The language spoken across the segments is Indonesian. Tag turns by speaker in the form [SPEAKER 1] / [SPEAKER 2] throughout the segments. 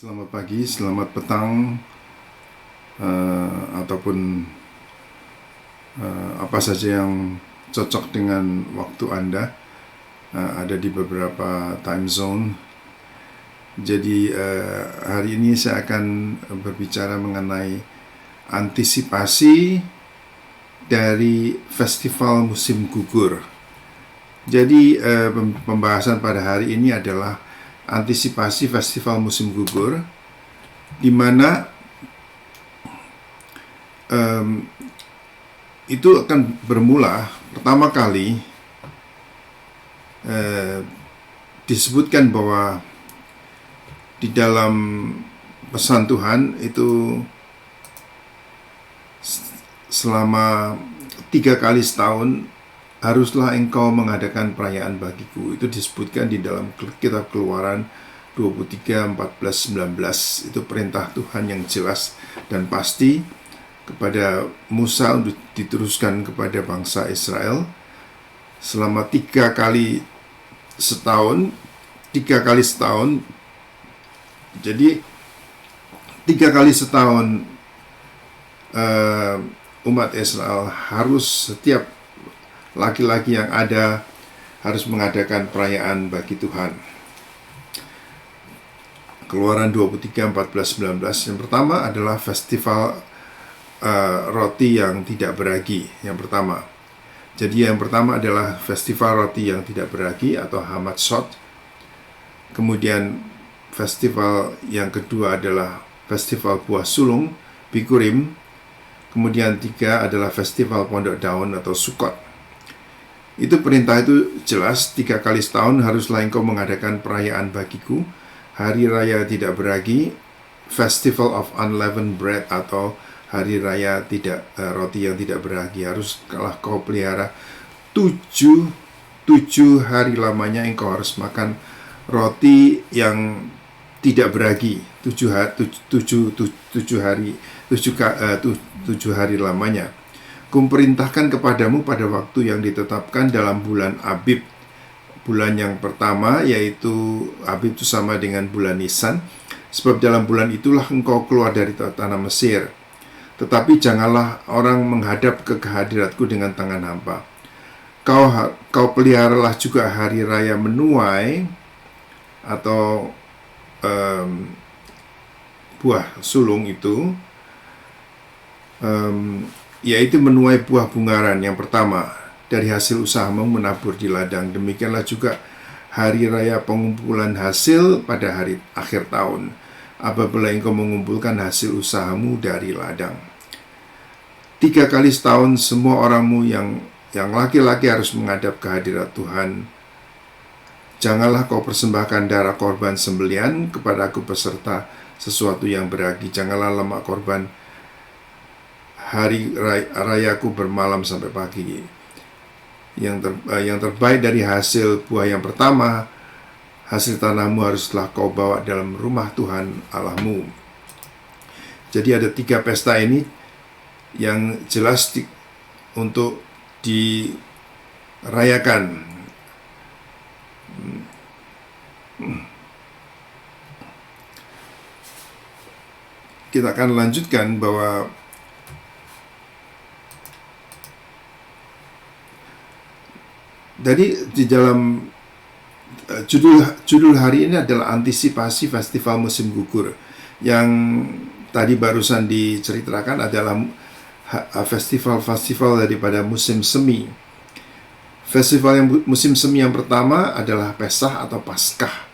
[SPEAKER 1] Selamat pagi, selamat petang, ataupun apa saja yang cocok dengan waktu Anda. Ada di beberapa time zone. Jadi hari ini saya akan berbicara mengenai antisipasi dari festival musim gugur. Jadi pembahasan pada hari ini adalah antisipasi festival musim gugur, di mana itu akan bermula pertama kali disebutkan bahwa di dalam pesan Tuhan itu selama 3 kali setahun haruslah engkau mengadakan perayaan bagiku. Itu disebutkan di dalam kitab Keluaran 23, 14, 19. Itu perintah Tuhan yang jelas dan pasti kepada Musa untuk diteruskan kepada bangsa Israel selama 3 kali setahun. Jadi 3 kali setahun umat Israel harus, setiap laki-laki yang ada harus mengadakan perayaan bagi Tuhan. Keluaran 23, 14, 19. Yang pertama adalah festival roti yang tidak beragi. Yang pertama. Jadi yang pertama adalah festival roti yang tidak beragi atau Hamatsot. Kemudian festival yang kedua adalah festival buah sulung, Bikurim. Kemudian 3 adalah festival pondok daun atau Sukot. Itu perintah itu jelas, 3 kali setahun haruslah engkau mengadakan perayaan bagiku, hari raya tidak beragi, Festival of Unleavened Bread atau hari raya roti yang tidak beragi. Haruslah kau pelihara 7 hari lamanya engkau harus makan roti yang tidak beragi 7 hari lamanya. Kuperintahkan kepadamu pada waktu yang ditetapkan dalam bulan Abib. Bulan yang pertama yaitu Abib itu sama dengan bulan Nisan, sebab dalam bulan itulah engkau keluar dari tanah Mesir. Tetapi janganlah orang menghadap ke kehadiratku dengan tangan hampa. Kau peliharalah juga hari raya menuai atau buah sulung itu, yaitu menuai buah bungaran yang pertama dari hasil usahamu menabur di ladang. Demikianlah juga hari raya pengumpulan hasil pada hari akhir tahun, apabila engkau mengumpulkan hasil usahamu dari ladang. 3 kali setahun semua orangmu yang laki-laki harus menghadap kehadirat Tuhan. Janganlah kau persembahkan darah korban sembelian kepadaku beserta sesuatu yang beragi. Janganlah lemak korban hari rayaku bermalam sampai pagi. Yang terbaik dari hasil buah yang pertama, hasil tanahmu haruslah kau bawa dalam rumah Tuhan Allahmu. Jadi ada 3 pesta ini yang jelas untuk dirayakan. Kita akan lanjutkan bahwa jadi di dalam judul hari ini adalah antisipasi festival musim gugur. Yang tadi barusan diceritakan adalah festival daripada musim semi. Festival yang musim semi yang pertama adalah Pesah atau Paskah.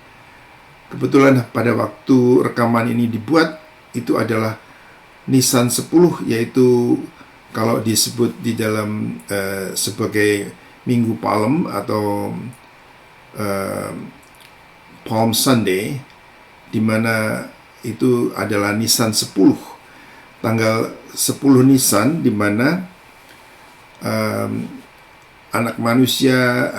[SPEAKER 1] Kebetulan pada waktu rekaman ini dibuat itu adalah Nisan 10, yaitu kalau disebut di dalam sebagai Minggu Palem atau Palm Sunday, di mana itu adalah Nisan 10, tanggal 10 Nisan, di mana anak manusia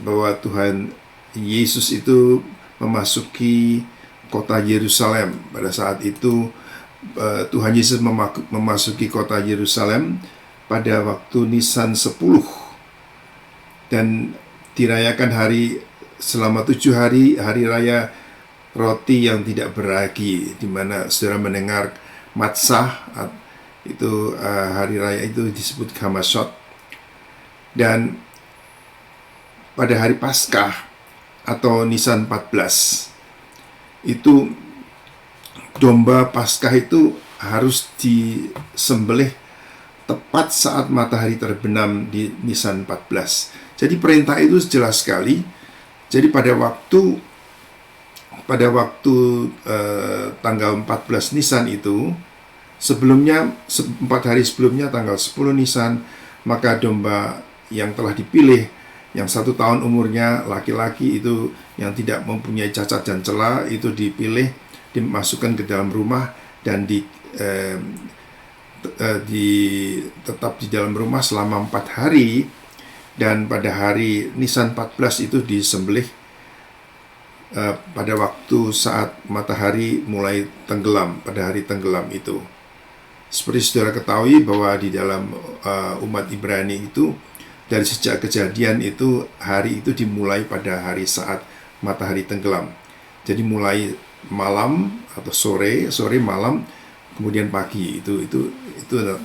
[SPEAKER 1] bahwa Tuhan Yesus itu memasuki kota Yerusalem. Pada saat itu Tuhan Yesus memasuki kota Yerusalem pada waktu Nisan 10 dan dirayakan selama 7 hari raya roti yang tidak beragi, di mana saudara mendengar matzah, itu hari raya itu disebut Gamashot. Dan pada hari Paskah atau Nisan 14 itu domba Paskah itu harus disembelih tepat saat matahari terbenam di Nisan 14. Jadi perintah itu jelas sekali. Jadi pada waktu tanggal 14 Nisan itu, sebelumnya 4 hari sebelumnya tanggal 10 Nisan, maka domba yang telah dipilih yang 1 tahun umurnya, laki-laki itu yang tidak mempunyai cacat dan cela, itu dipilih, dimasukkan ke dalam rumah dan tetap di dalam rumah selama 4 hari. Dan pada hari Nisan 14 itu disembelih pada waktu saat matahari mulai tenggelam, pada hari tenggelam itu. Seperti saudara ketahui bahwa di dalam umat Ibrani itu, dari sejak kejadian itu, hari itu dimulai pada hari saat matahari tenggelam. Jadi mulai malam atau sore malam, kemudian pagi, itu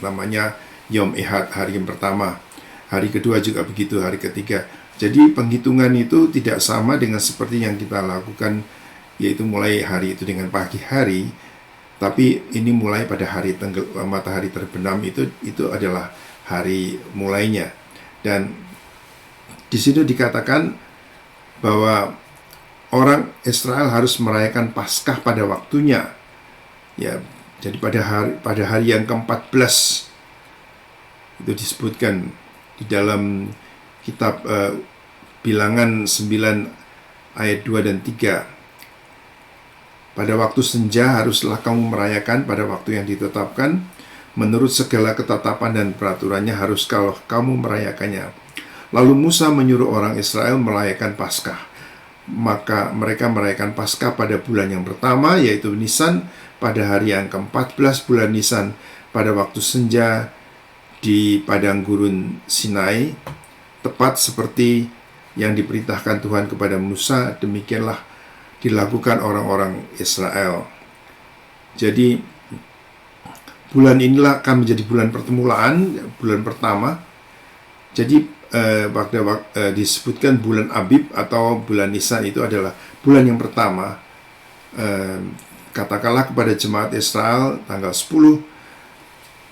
[SPEAKER 1] namanya Yom Ehad, hari yang pertama. Hari kedua juga begitu, hari ketiga. Jadi penghitungan itu tidak sama dengan seperti yang kita lakukan, yaitu mulai hari itu dengan pagi hari, tapi ini mulai pada hari matahari terbenam, itu adalah hari mulainya. Dan di situ dikatakan bahwa orang Israel harus merayakan Paskah pada waktunya. Ya, jadi pada hari yang ke-14 itu disebutkan di dalam kitab Bilangan 9 ayat 2 dan 3. Pada waktu senja haruslah kamu merayakan pada waktu yang ditetapkan, menurut segala ketetapan dan peraturannya harus kalau kamu merayakannya. Lalu Musa menyuruh orang Israel merayakan Paskah. Maka mereka merayakan Paskah pada bulan yang pertama, yaitu Nisan, pada hari yang ke-14 bulan Nisan, pada waktu senja di padang gurun Sinai, tepat seperti yang diperintahkan Tuhan kepada Musa. Demikianlah dilakukan orang-orang Israel. Jadi bulan inilah akan menjadi bulan permulaan, bulan pertama. Jadi disebutkan bulan Abib atau bulan Nisan itu adalah bulan yang pertama. Katakanlah kepada jemaat Israel tanggal 10,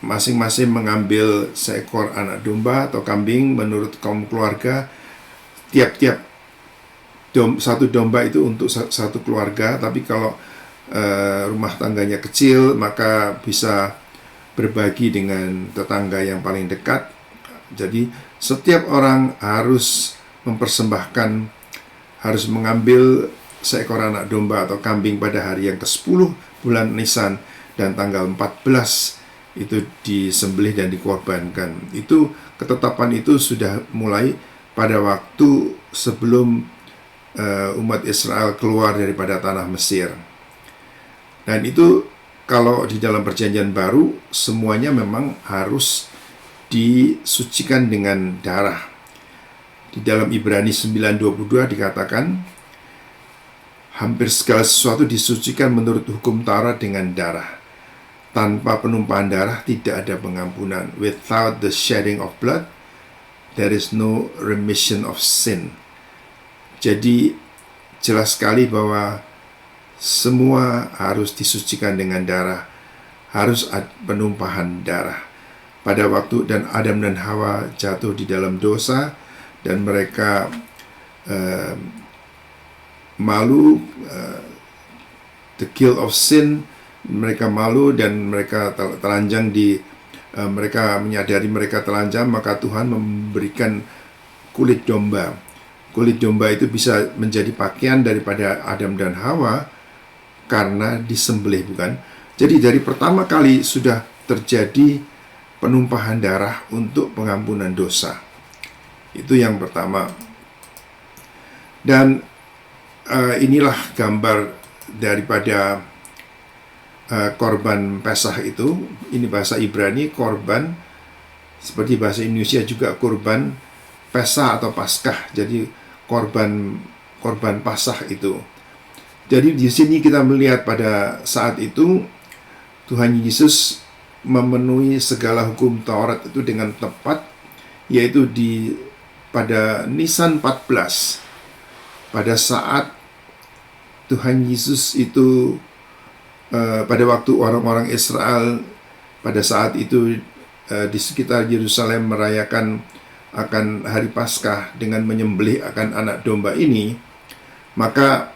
[SPEAKER 1] masing-masing mengambil seekor anak domba atau kambing menurut kaum keluarga. Tiap-tiap satu domba itu untuk satu keluarga, tapi kalau rumah tangganya kecil, maka bisa berbagi dengan tetangga yang paling dekat. Jadi setiap orang harus mempersembahkan, harus mengambil seekor anak domba atau kambing pada hari yang ke-10 bulan Nisan, dan tanggal 14 itu disembelih dan dikorbankan. Itu ketetapan itu sudah mulai pada waktu sebelum umat Israel keluar daripada tanah Mesir. Dan itu kalau di dalam perjanjian baru semuanya memang harus disucikan dengan darah. Di dalam Ibrani 9:22 dikatakan hampir segala sesuatu disucikan menurut hukum Taurat dengan darah. Tanpa penumpahan darah tidak ada pengampunan. Without the shedding of blood, there is no remission of sin. Jadi jelas sekali bahwa semua harus disucikan dengan darah. Harus ada penumpahan darah. Pada waktu dan Adam dan Hawa jatuh di dalam dosa, dan mereka malu, the guilt of sin, mereka malu dan mereka telanjang mereka menyadari mereka telanjang, maka Tuhan memberikan kulit domba. Kulit domba itu bisa menjadi pakaian daripada Adam dan Hawa karena disembelih, bukan? Jadi dari pertama kali sudah terjadi penumpahan darah untuk pengampunan dosa. Itu yang pertama. Dan inilah gambar daripada korban Pesah itu. Ini bahasa Ibrani, korban, seperti bahasa Indonesia juga kurban Pesah atau Paskah. Jadi korban Paskah itu. Jadi di sini kita melihat pada saat itu Tuhan Yesus memenuhi segala hukum Taurat itu dengan tepat, yaitu pada Nisan 14, pada saat Tuhan Yesus itu pada waktu orang-orang Israel pada saat itu di sekitar Yerusalem merayakan akan hari Paskah dengan menyembelih akan anak domba ini, maka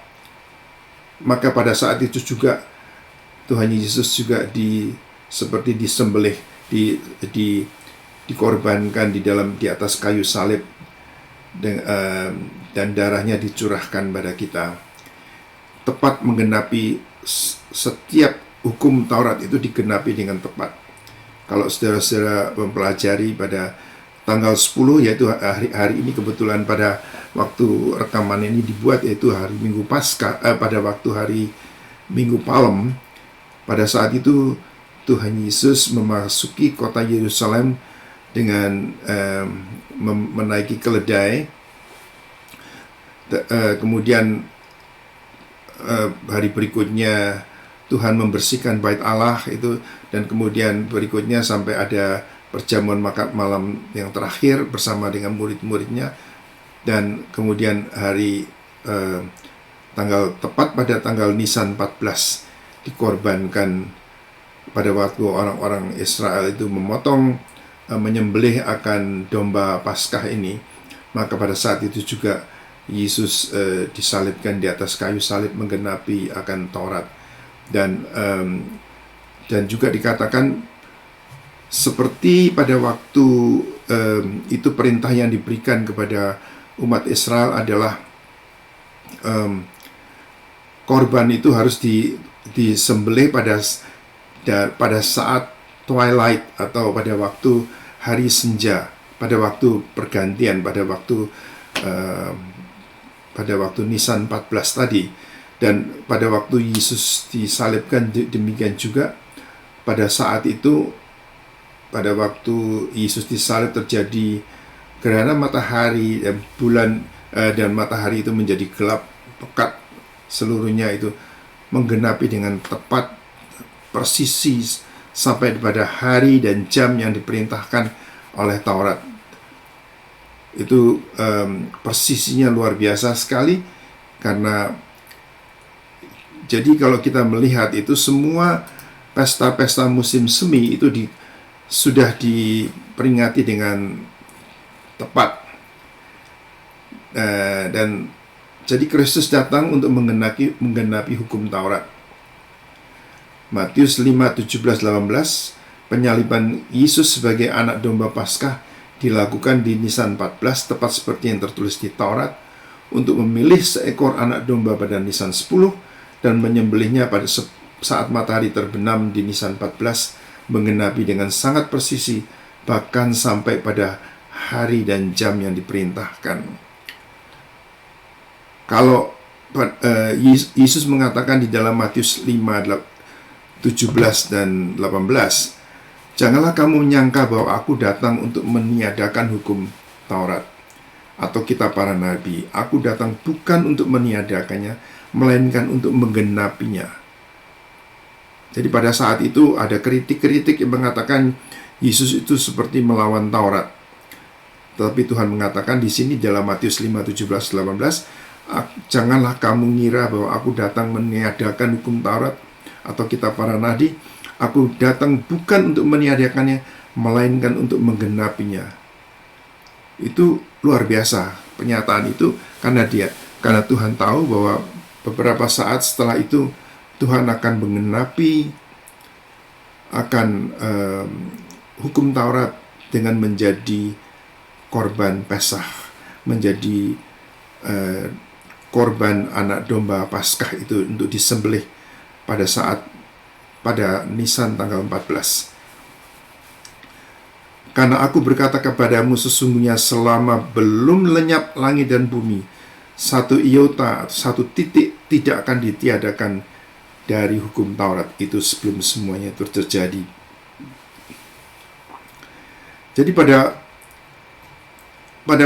[SPEAKER 1] pada saat itu juga Tuhan Yesus juga seperti disembelih, dikorbankan di atas kayu salib, dan darahnya dicurahkan pada kita, tepat menggenapi setiap hukum Taurat itu digenapi dengan tepat. Kalau saudara-saudara mempelajari pada tanggal 10, yaitu hari ini kebetulan pada waktu rekaman ini dibuat, yaitu hari Minggu Paskah, pada waktu hari Minggu Palem, pada saat itu Tuhan Yesus memasuki kota Yerusalem dengan menaiki keledai. Kemudian hari berikutnya Tuhan membersihkan bait Allah itu, dan kemudian berikutnya sampai ada perjamuan makan malam yang terakhir bersama dengan murid-muridnya, dan kemudian tepat pada tanggal Nisan 14 dikorbankan pada waktu orang-orang Israel itu menyembelih akan domba Paskah ini. Maka pada saat itu juga Yesus disalibkan di atas kayu salib menggenapi akan Taurat, dan juga dikatakan seperti pada waktu itu perintah yang diberikan kepada umat Israel adalah korban itu harus disembelih pada saat twilight, atau pada waktu hari senja, pada waktu pergantian, pada waktu Nisan 14 tadi. Dan pada waktu Yesus disalibkan demikian juga. Pada saat itu, pada waktu Yesus disalib terjadi gerhana matahari, bulan dan matahari itu menjadi gelap pekat, seluruhnya itu menggenapi dengan tepat persisi sampai pada hari dan jam yang diperintahkan oleh Taurat. Itu persisinya luar biasa sekali, karena jadi kalau kita melihat itu semua pesta-pesta musim semi itu sudah diperingati dengan tepat, dan jadi Kristus datang untuk menggenapi hukum Taurat. Matius 5:17-18, penyaliban Yesus sebagai anak domba Paskah dilakukan di Nisan 14, tepat seperti yang tertulis di Taurat, untuk memilih seekor anak domba pada Nisan 10 dan menyembelihnya pada saat matahari terbenam di Nisan 14, menggenapi dengan sangat presisi, bahkan sampai pada hari dan jam yang diperintahkan. Kalau Yesus mengatakan di dalam Matius 5:17 dan 18, janganlah kamu menyangka bahwa aku datang untuk meniadakan hukum Taurat atau kitab para nabi. Aku datang bukan untuk meniadakannya, melainkan untuk menggenapinya. Jadi pada saat itu ada kritik-kritik yang mengatakan Yesus itu seperti melawan Taurat. Tetapi Tuhan mengatakan di sini dalam Matius 5:17-18, janganlah kamu ngira bahwa aku datang meniadakan hukum Taurat atau kitab para nabi. Aku datang bukan untuk meniadakannya, melainkan untuk menggenapinya. Itu luar biasa pernyataan itu, karena Tuhan tahu bahwa beberapa saat setelah itu Tuhan akan menggenapi akan hukum Taurat dengan menjadi korban Pesah, menjadi korban anak domba Paskah itu untuk disembelih pada Nisan tanggal 14. Karena aku berkata kepadamu, sesungguhnya selama belum lenyap langit dan bumi, satu iota atau satu titik tidak akan ditiadakan dari hukum Taurat itu sebelum semuanya itu terjadi. Jadi pada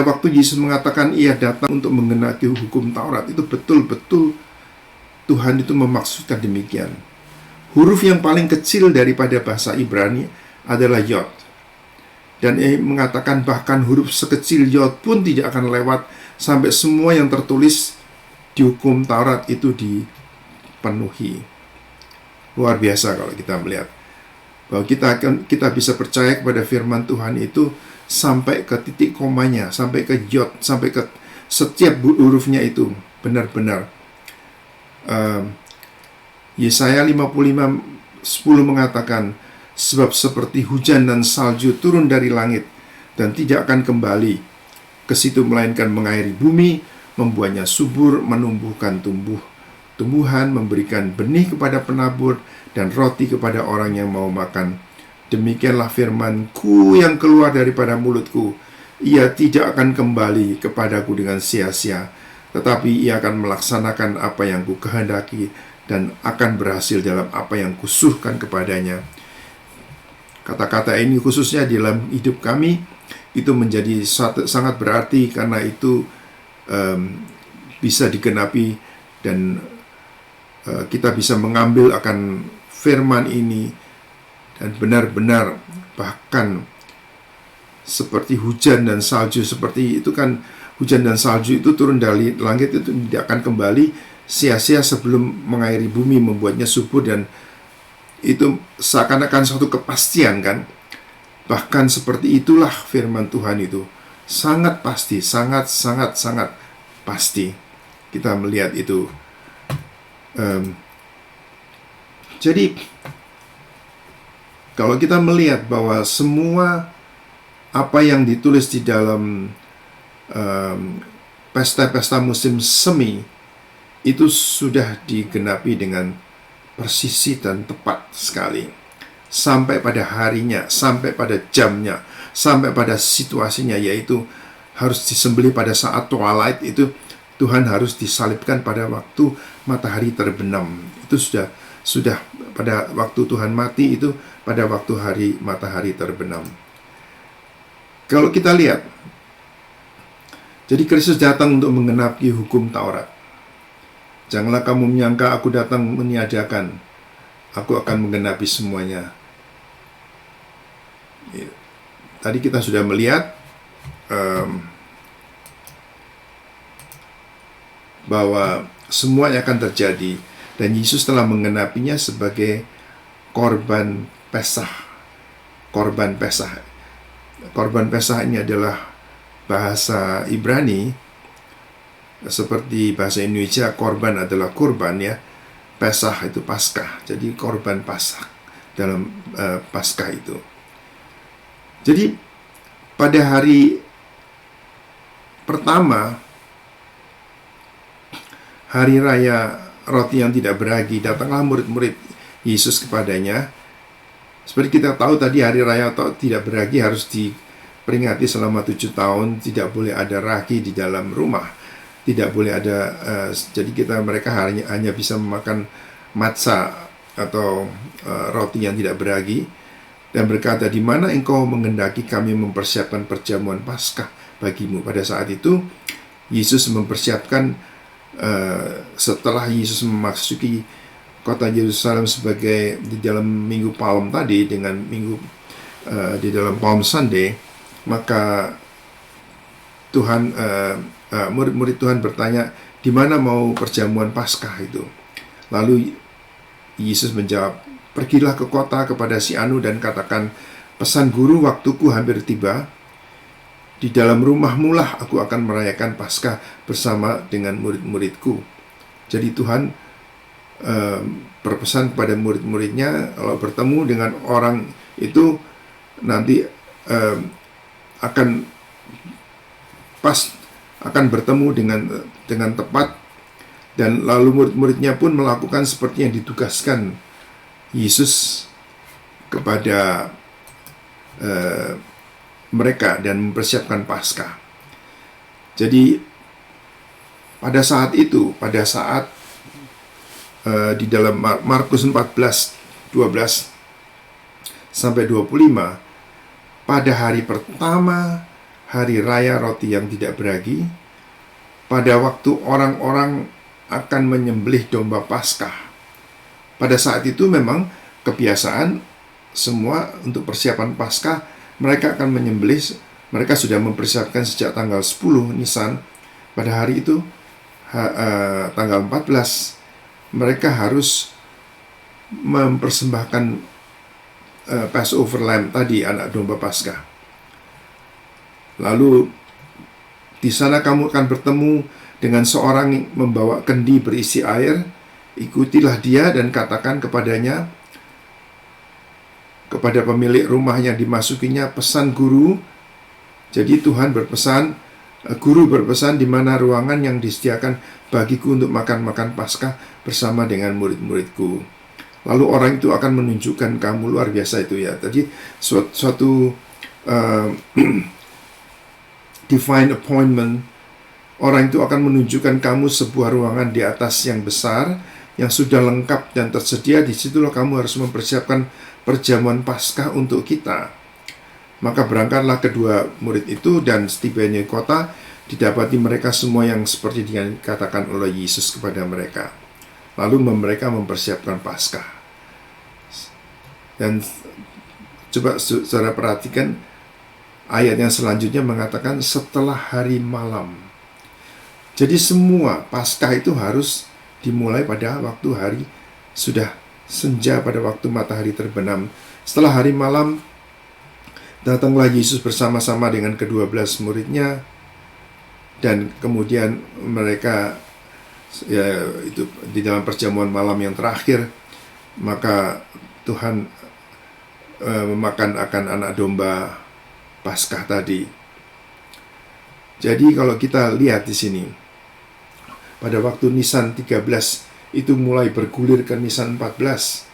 [SPEAKER 1] waktu Yesus mengatakan ia datang untuk menggenapi hukum Taurat, itu betul-betul Tuhan itu memaksudkan demikian. Huruf yang paling kecil daripada bahasa Ibrani adalah Yod. Dan ia mengatakan bahkan huruf sekecil Yod pun tidak akan lewat sampai semua yang tertulis di hukum Taurat itu dipenuhi. Luar biasa kalau kita melihat bahwa kita bisa percaya kepada firman Tuhan itu sampai ke titik komanya, sampai ke Yod, sampai ke setiap hurufnya itu benar-benar. Yesaya 55:10 mengatakan, sebab seperti hujan dan salju turun dari langit dan tidak akan kembali ke situ melainkan mengairi bumi, membuatnya subur, menumbuhkan tumbuhan, memberikan benih kepada penabur dan roti kepada orang yang mau makan. Demikianlah firman-Ku yang keluar daripada mulutku. Ia tidak akan kembali kepadaku dengan sia-sia, tetapi ia akan melaksanakan apa yang Ku kehendaki dan akan berhasil dalam apa yang Kusuhkan kepadanya. Kata-kata ini khususnya di dalam hidup kami itu menjadi sangat berarti, karena itu bisa digenapi dan kita bisa mengambil akan firman ini dan benar-benar bahkan seperti hujan dan salju. Seperti itu kan, hujan dan salju itu turun dari langit itu tidak akan kembali sia-sia sebelum mengairi bumi, membuatnya subur, dan itu seakan-akan suatu kepastian kan. Bahkan seperti itulah firman Tuhan itu sangat pasti, sangat pasti. Kita melihat itu. Jadi kalau kita melihat bahwa semua apa yang ditulis di dalam pesta-pesta musim semi itu sudah digenapi dengan persisi dan tepat sekali, sampai pada harinya, sampai pada jamnya, sampai pada situasinya, yaitu harus disembelih pada saat twilight itu. Tuhan harus disalibkan pada waktu matahari terbenam. Itu sudah pada waktu Tuhan mati itu pada waktu matahari terbenam. Kalau kita lihat, jadi Kristus datang untuk menggenapi hukum Taurat. Janganlah kamu menyangka aku datang meniadakan, aku akan menggenapi semuanya. Tadi kita sudah melihat bahwa semuanya akan terjadi, dan Yesus telah menggenapinya sebagai korban Pesah. Korban Pesah. Korban Pesah ini adalah bahasa Ibrani, seperti bahasa Indonesia korban adalah kurban ya. Pesah itu Paskah. Jadi korban Paskah dalam Paskah itu. Jadi pada hari pertama hari raya roti yang tidak beragi, datanglah murid-murid Yesus kepadanya. Seperti kita tahu tadi, hari raya atau tidak beragi harus diperingati selama 7 tahun. Tidak boleh ada ragi di dalam rumah, tidak boleh ada jadi mereka hanya bisa memakan matzah atau roti yang tidak beragi. Dan berkata, di mana engkau menghendaki kami mempersiapkan perjamuan Paskah bagimu? Pada saat itu Yesus mempersiapkan, setelah Yesus memasuki kota Yerusalem sebagai di dalam Minggu Palm tadi, dengan minggu di dalam Palm Sunday, maka Tuhan murid-murid Tuhan bertanya, di mana mau perjamuan Paskah itu? Lalu Yesus menjawab, pergilah ke kota kepada si anu dan katakan, pesan guru, waktuku hampir tiba. Di dalam rumahmu lah aku akan merayakan Paskah bersama dengan murid-muridku. Jadi Tuhan berpesan kepada murid-muridnya, kalau bertemu dengan orang itu nanti akan bertemu dengan tepat. Dan lalu murid-muridnya pun melakukan seperti yang ditugaskan Yesus kepada mereka dan mempersiapkan Paskah. Jadi pada saat itu, di dalam Markus 14:12 sampai 25, pada hari pertama hari raya roti yang tidak beragi, pada waktu orang-orang akan menyembelih domba Paskah. Pada saat itu memang kebiasaan semua untuk persiapan Paskah, mereka akan menyembelih, mereka sudah mempersiapkan sejak tanggal 10 Nisan. Pada hari itu, tanggal 14, mereka harus mempersembahkan Passover lamb tadi, anak domba Paskah. Lalu di sana kamu akan bertemu dengan seorang yang membawa kendi berisi air. Ikutilah dia dan katakan kepadanya, kepada pemilik rumah yang dimasukinya, pesan guru. Jadi Tuhan berpesan, guru berpesan, di mana ruangan yang disediakan bagiku untuk makan-makan Paskah bersama dengan murid-muridku. Lalu orang itu akan menunjukkan kamu, luar biasa itu ya. Tadi suatu divine appointment. Orang itu akan menunjukkan kamu sebuah ruangan di atas yang besar, yang sudah lengkap dan tersedia. Disitulah kamu harus mempersiapkan perjamuan Paskah untuk kita. Maka berangkatlah kedua murid itu, dan setibanya di kota, didapati mereka semua yang seperti yang dikatakan oleh Yesus kepada mereka. Lalu mereka mempersiapkan Paskah. Dan coba saudara perhatikan, ayat yang selanjutnya mengatakan setelah hari malam. Jadi semua Paskah itu harus dimulai pada waktu hari sudah senja, pada waktu matahari terbenam. Setelah hari malam, datanglah Yesus bersama-sama dengan ke-12 muridnya, dan kemudian mereka, ya, itu di dalam perjamuan malam yang terakhir, maka Tuhan memakan akan anak domba Paskah tadi. Jadi kalau kita lihat di sini, pada waktu Nisan 13 itu mulai bergulir ke Nisan 14.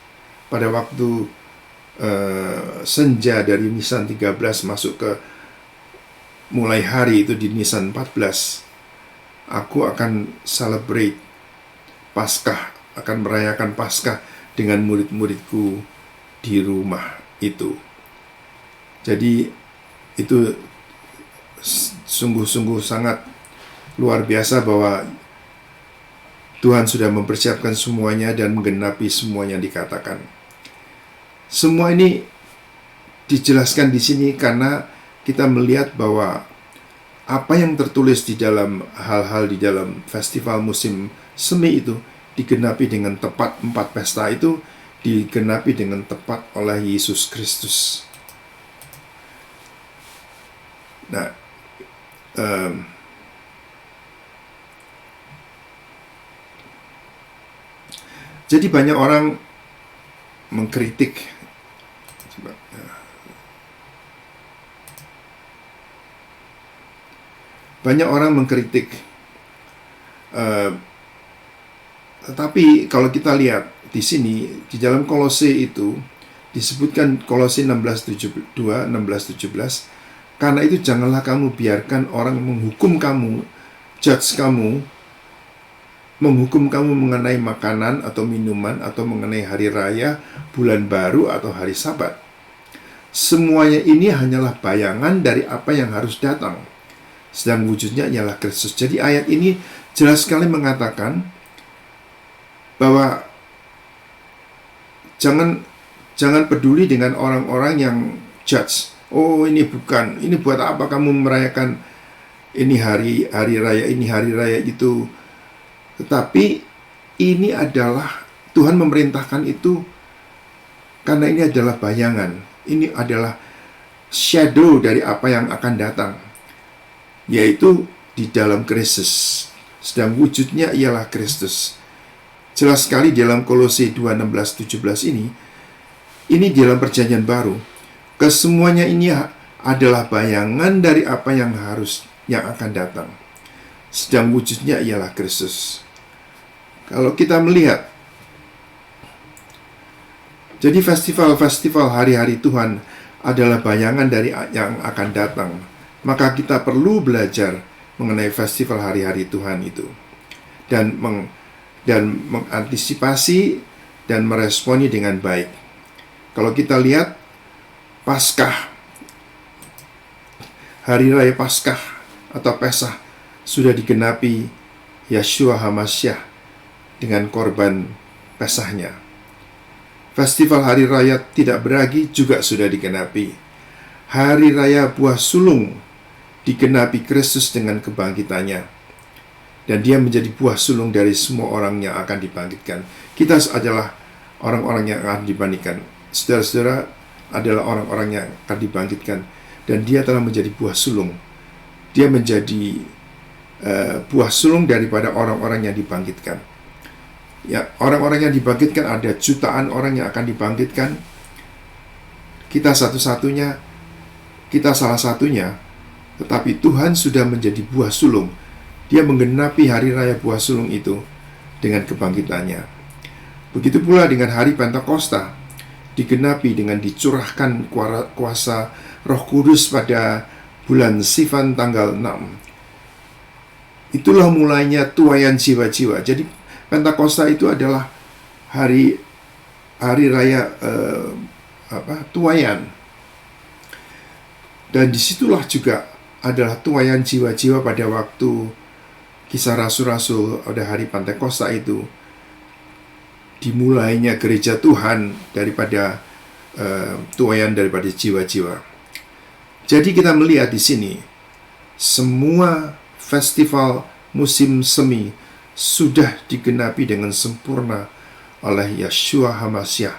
[SPEAKER 1] Pada waktu senja dari Nisan 13 masuk ke mulai hari itu di Nisan 14, aku akan celebrate Paskah, akan merayakan Paskah dengan murid-muridku di rumah itu. Jadi itu sungguh-sungguh sangat luar biasa bahwa Tuhan sudah mempersiapkan semuanya dan menggenapi semua yang dikatakan. Semua ini dijelaskan di sini karena kita melihat bahwa apa yang tertulis di dalam hal-hal di dalam festival musim semi itu digenapi dengan tepat. 4 pesta itu digenapi dengan tepat oleh Yesus Kristus. Nah, jadi banyak orang mengkritik. Banyak orang mengkritik. Tetapi kalau kita lihat di sini, di dalam Kolose itu disebutkan, Kolose 16:17, karena itu janganlah kamu biarkan orang menghukum kamu, judge kamu, menghukum kamu mengenai makanan atau minuman, atau mengenai hari raya, bulan baru, atau hari Sabat. Semuanya ini hanyalah bayangan dari apa yang harus datang, sedang wujudnya ialah Kristus. Jadi ayat ini jelas sekali mengatakan bahwa jangan peduli dengan orang-orang yang judge. Oh, ini bukan, ini buat apa kamu merayakan ini hari raya, ini hari raya itu. Tetapi ini adalah, Tuhan memerintahkan itu karena ini adalah bayangan. Ini adalah shadow dari apa yang akan datang, yaitu di dalam Kristus. Sedang wujudnya ialah Kristus. Jelas sekali dalam Kolose 2:16-17 ini dalam perjanjian baru. Kesemuanya ini adalah bayangan dari apa yang akan datang. Sedang wujudnya ialah Kristus. Kalau kita melihat, jadi festival-festival hari-hari Tuhan adalah bayangan dari yang akan datang. Maka kita perlu belajar mengenai festival hari-hari Tuhan itu, dan mengantisipasi dan meresponi dengan baik. Kalau kita lihat Paskah, hari raya Paskah atau Pesah sudah digenapi Yeshua HaMashiach dengan korban Pesahnya. Festival Hari Raya Tidak Beragi juga sudah digenapi. Hari Raya Buah Sulung digenapi Kristus dengan kebangkitannya. Dan dia menjadi buah sulung dari semua orang yang akan dibangkitkan. Kita adalah orang-orang yang akan dibangkitkan. Saudara-saudara adalah orang-orang yang akan dibangkitkan. Dan dia telah menjadi buah sulung. Dia menjadi buah sulung daripada orang-orang yang dibangkitkan. Ya, orang-orang yang dibangkitkan, ada jutaan orang yang akan dibangkitkan. Kita salah satunya, tetapi Tuhan sudah menjadi buah sulung. Dia menggenapi hari raya buah sulung itu dengan kebangkitannya. Begitu pula dengan hari Pentakosta, digenapi dengan dicurahkan kuasa Roh Kudus pada bulan Sivan tanggal 6. Itulah mulainya tuaian jiwa-jiwa. Jadi Pentakosta itu adalah hari raya tuaian. Dan disitulah juga adalah tuaian jiwa-jiwa pada waktu Kisah Rasul-Rasul pada hari Pentakosta itu. Dimulainya gereja Tuhan daripada tuaian daripada jiwa-jiwa. Jadi kita melihat di sini semua festival musim semi sudah digenapi dengan sempurna oleh Yeshua HaMashiach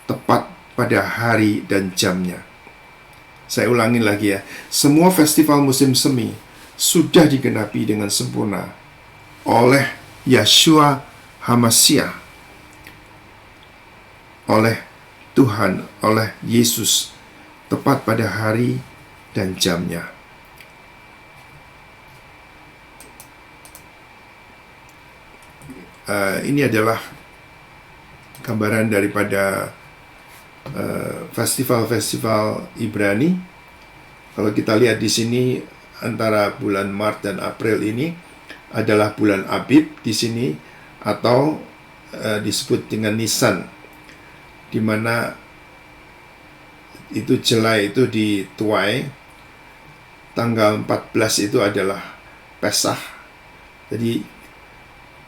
[SPEAKER 1] tepat pada hari dan jamnya. Saya ulangi lagi ya, semua festival musim semi sudah digenapi dengan sempurna oleh Yeshua HaMashiach, oleh Tuhan, oleh Yesus tepat pada hari dan jamnya. Ini adalah gambaran daripada festival-festival Ibrani. Kalau kita lihat di sini, antara bulan Maret dan April ini adalah bulan Abib di sini, atau disebut dengan Nisan, di mana itu Jelai itu dituai. Tanggal 14 itu adalah Pesah. Jadi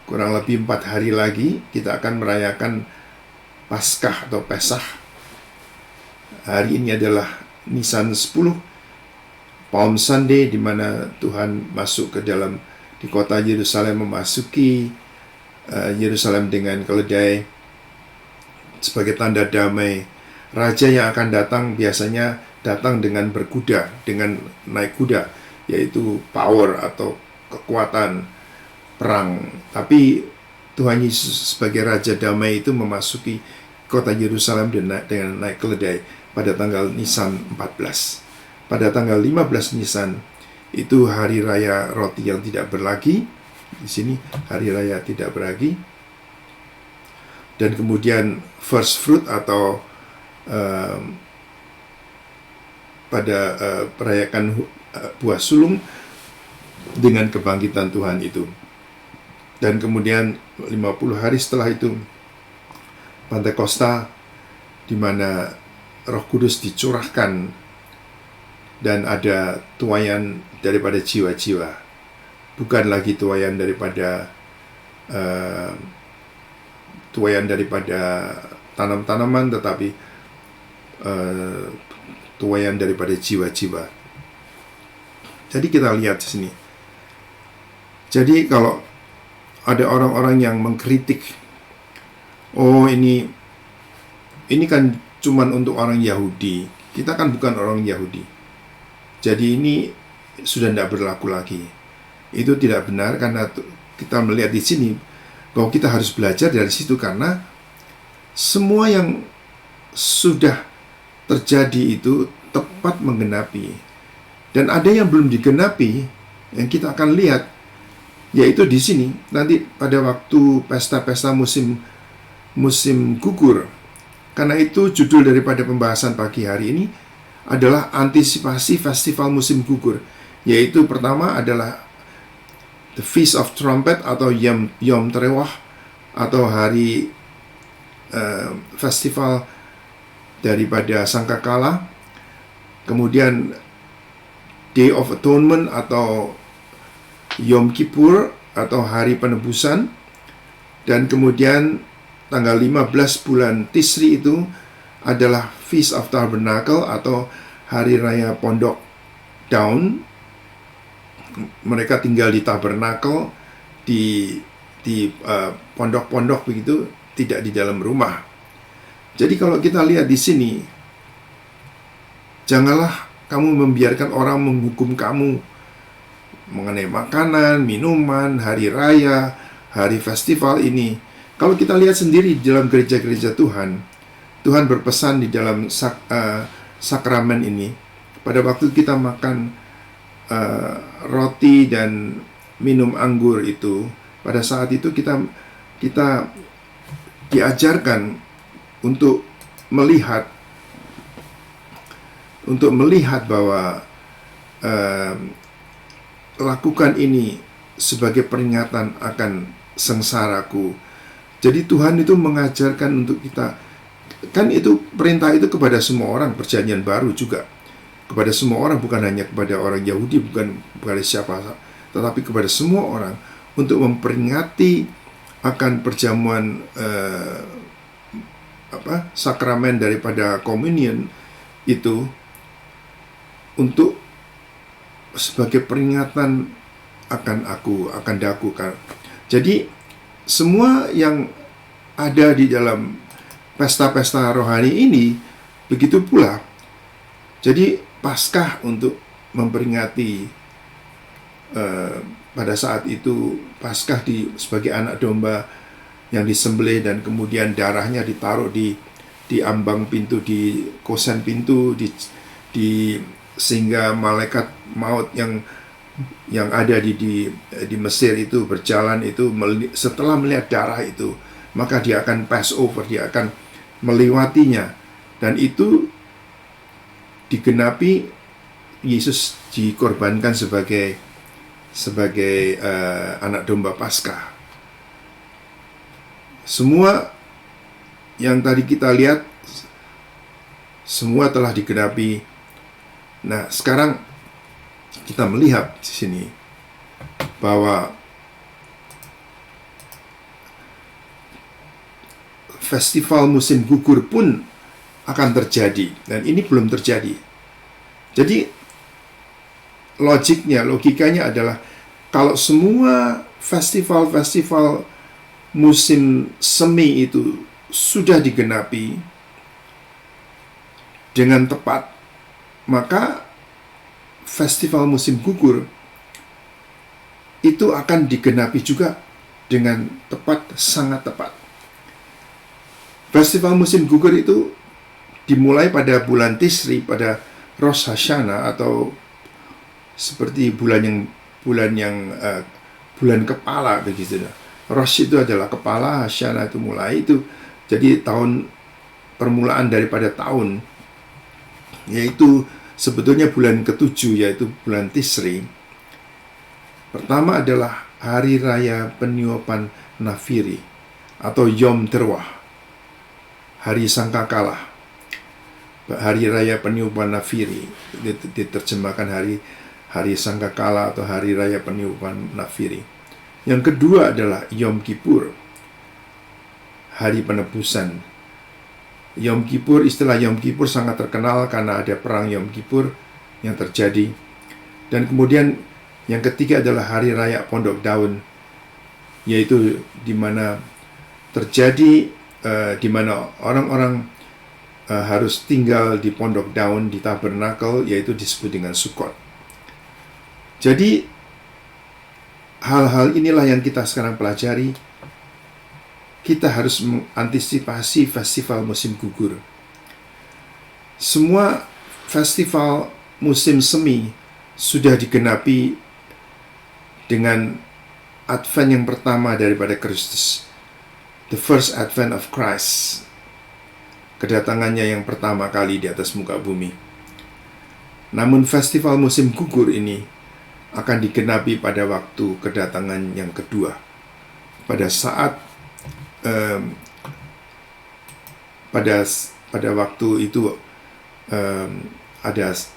[SPEAKER 1] kurang lebih 4 hari lagi kita akan merayakan Paskah atau Pesah. Hari ini adalah Nisan 10, Palm Sunday, di mana Tuhan masuk ke dalam di kota Yerusalem, memasuki Yerusalem dengan keledai sebagai tanda damai. Raja yang akan datang biasanya datang dengan berkuda, dengan naik kuda, yaitu power atau kekuatan perang. Tapi Tuhan Yesus sebagai Raja Damai itu memasuki kota Yerusalem dengan naik keledai pada tanggal Nisan 14. Pada tanggal 15 Nisan itu hari raya roti yang tidak berlagi. Di sini hari raya tidak berlagi. Dan kemudian first fruit atau pada perayakan buah sulung dengan kebangkitan Tuhan itu. Dan kemudian 50 hari setelah itu Pentakosta, di mana Roh Kudus dicurahkan dan ada tuaian daripada jiwa-jiwa. Bukan lagi tuaian daripada tanam-tanaman, tetapi tuaian daripada jiwa-jiwa. Jadi kita lihat di sini. Jadi kalau ada orang-orang yang mengkritik, oh ini kan cuman untuk orang Yahudi. Kita kan bukan orang Yahudi. Jadi ini sudah tidak berlaku lagi. Itu tidak benar, karena kita melihat di sini bahwa kita harus belajar dari situ, karena semua yang sudah terjadi itu tepat menggenapi. Dan ada yang belum digenapi yang kita akan lihat, yaitu di sini nanti pada waktu pesta-pesta musim gugur. Karena itu judul daripada pembahasan pagi hari ini adalah antisipasi festival musim gugur, yaitu pertama adalah The Feast of Trumpet atau Yom Terewah, atau hari festival daripada Sangkakala. Kemudian Day of Atonement atau Yom Kippur atau hari penebusan. Dan kemudian tanggal 15 bulan Tisri itu adalah Feast of Tabernacle atau Hari Raya Pondok Daun. Mereka tinggal di tabernakel, di pondok-pondok begitu, tidak di dalam rumah. Jadi kalau kita lihat di sini, janganlah kamu membiarkan orang menghukum kamu mengenai makanan, minuman, hari raya, hari festival ini. Kalau kita lihat sendiri di dalam gereja-gereja Tuhan, Tuhan berpesan di dalam sakramen ini, pada waktu kita makan roti dan minum anggur itu, pada saat itu kita diajarkan untuk melihat bahwa lakukan ini sebagai peringatan akan sengsaraku. Jadi Tuhan itu mengajarkan untuk kita, kan itu perintah itu kepada semua orang, perjanjian baru juga kepada semua orang, bukan hanya kepada orang Yahudi, bukan kepada siapa, tetapi kepada semua orang, untuk memperingati akan perjamuan sakramen daripada communion itu, untuk sebagai peringatan akan daku. Jadi semua yang ada di dalam pesta-pesta rohani ini begitu pula. Jadi Paskah untuk memperingati pada saat itu Paskah sebagai anak domba yang disembelih dan kemudian darahnya ditaruh di ambang pintu, di kosen pintu, sehingga malaikat maut yang ada di Mesir itu berjalan itu, setelah melihat darah itu, maka dia akan pass over, dia akan melewatinya, dan itu digenapi. Yesus dikorbankan sebagai anak domba Paskah. Semua yang tadi kita lihat semua telah digenapi. Nah, sekarang kita melihat di sini bahwa festival musim gugur pun akan terjadi, dan ini belum terjadi. Jadi logikanya adalah kalau semua festival musim semi itu sudah digenapi dengan tepat, maka festival musim gugur itu akan digenapi juga dengan tepat, sangat tepat. Festival musim gugur itu dimulai pada bulan Tisri, pada Rosh Hashanah, atau seperti bulan kepala begitu. Rosh itu adalah kepala, Hashanah itu mulai, itu jadi tahun permulaan daripada tahun, yaitu sebetulnya bulan ke-7, yaitu bulan Tisri. Pertama adalah hari raya penyuapan Nafiri atau Yom Teruah, hari sangkakala. Hari raya penyuapan Nafiri diterjemahkan hari sangkakala atau hari raya penyuapan Nafiri. Yang kedua adalah Yom Kippur, hari penebusan. Yom Kippur, istilah Yom Kippur sangat terkenal karena ada perang Yom Kippur yang terjadi. Dan kemudian yang ketiga adalah hari raya Pondok Daun, yaitu di mana terjadi di mana orang-orang harus tinggal di Pondok Daun, di tabernakel, yaitu disebut dengan Sukkot. Jadi hal-hal inilah yang kita sekarang pelajari. Kita harus mengantisipasi festival musim gugur. Semua festival musim semi sudah digenapi dengan Advent yang pertama daripada Kristus, the first Advent of Christ, kedatangannya yang pertama kali di atas muka bumi. Namun festival musim gugur ini akan digenapi pada waktu kedatangan yang kedua, pada saat pada waktu itu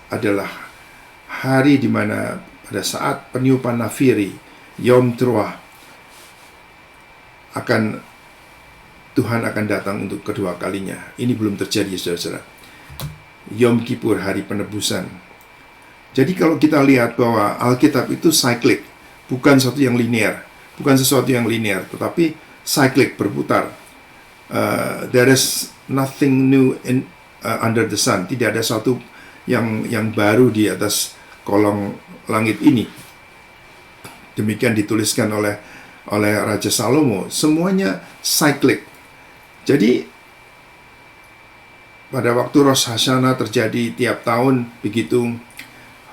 [SPEAKER 1] adalah hari di mana pada saat peniupan Nafiri, Yom Teruah, Tuhan akan datang untuk kedua kalinya. Ini belum terjadi, saudara-saudara. Yom Kippur, hari penebusan. Jadi kalau kita lihat bahwa Alkitab itu cyclic, bukan sesuatu yang linear, tetapi cyclic, berputar. There is nothing new under the sun. Tidak ada sesuatu yang baru di atas kolong langit ini. Demikian dituliskan oleh Raja Salomo. Semuanya cyclic. Jadi pada waktu Rosh Hashanah terjadi tiap tahun begitu,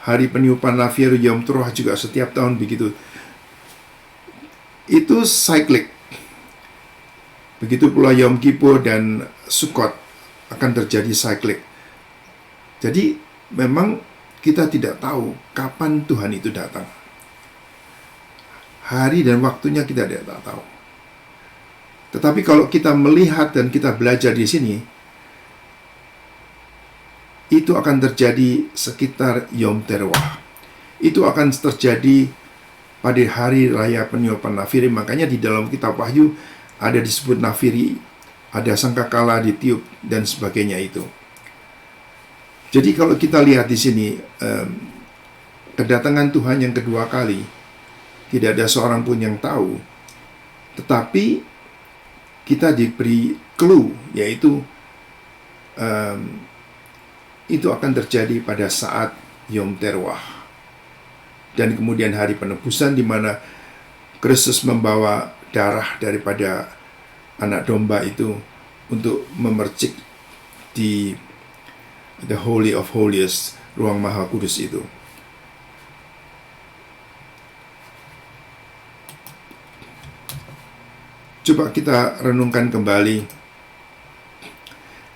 [SPEAKER 1] hari peniupan Nafir, Yom Teruah juga setiap tahun begitu. Itu cyclic. Begitu pula Yom Kippur dan Sukkot akan terjadi cyclic. Jadi memang kita tidak tahu kapan Tuhan itu datang. Hari dan waktunya kita tidak tahu. Tetapi kalau kita melihat dan kita belajar di sini, itu akan terjadi sekitar Yom Teruah. Itu akan terjadi pada hari raya peniupan Nafiri. Makanya di dalam kitab Wahyu ada disebut Nafiri, ada sangkakala ditiup dan sebagainya itu. Jadi kalau kita lihat di sini, kedatangan Tuhan yang kedua kali, tidak ada seorang pun yang tahu. Tetapi kita diberi clue, yaitu itu akan terjadi pada saat Yom Teruah. Dan kemudian hari penebusan, di mana Kristus membawa darah daripada anak domba itu untuk memercik di the Holy of Holies, ruang Maha Kudus itu. Coba kita renungkan kembali.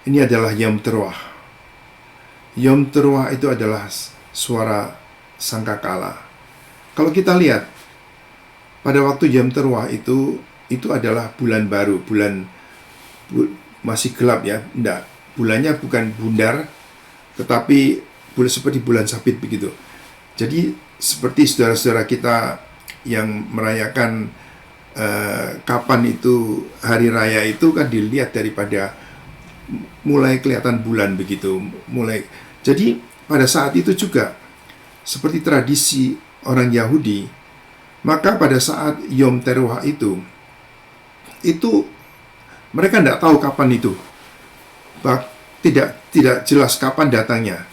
[SPEAKER 1] Ini adalah Yom Teruah. Yom Teruah itu adalah suara sangkakala. Kalau kita lihat, pada waktu Yom Teruah itu adalah bulan baru, masih gelap ya. Enggak, bulannya bukan bundar, tetapi seperti bulan sabit begitu. Jadi seperti saudara-saudara kita yang merayakan kapan itu hari raya itu kan dilihat daripada mulai kelihatan bulan begitu, jadi pada saat itu juga seperti tradisi orang Yahudi, maka pada saat Yom Teruah itu mereka tidak tahu kapan itu, tidak jelas kapan datangnya.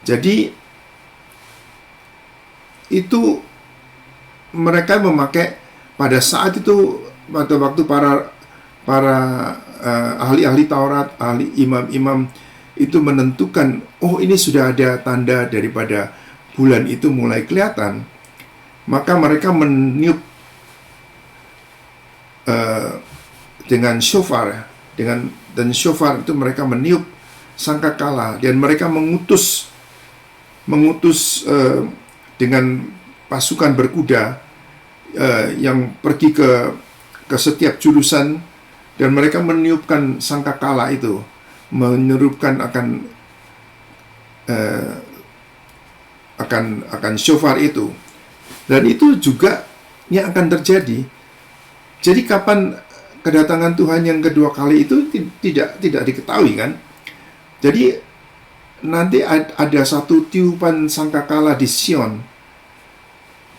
[SPEAKER 1] Jadi itu mereka memakai pada saat itu, pada waktu para ahli-ahli Taurat, ahli imam-imam itu menentukan, oh ini sudah ada tanda daripada bulan itu mulai kelihatan, maka mereka meniup dengan shofar, dan shofar itu mereka meniup sangkakala, dan mereka mengutus dengan pasukan berkuda yang pergi ke setiap jurusan, dan mereka meniupkan sangkakala itu, menyerukan akan shofar itu, dan itu juga yang akan terjadi. Jadi kapan kedatangan Tuhan yang kedua kali itu tidak diketahui kan. Jadi nanti ada satu tiupan sangkakala di Sion,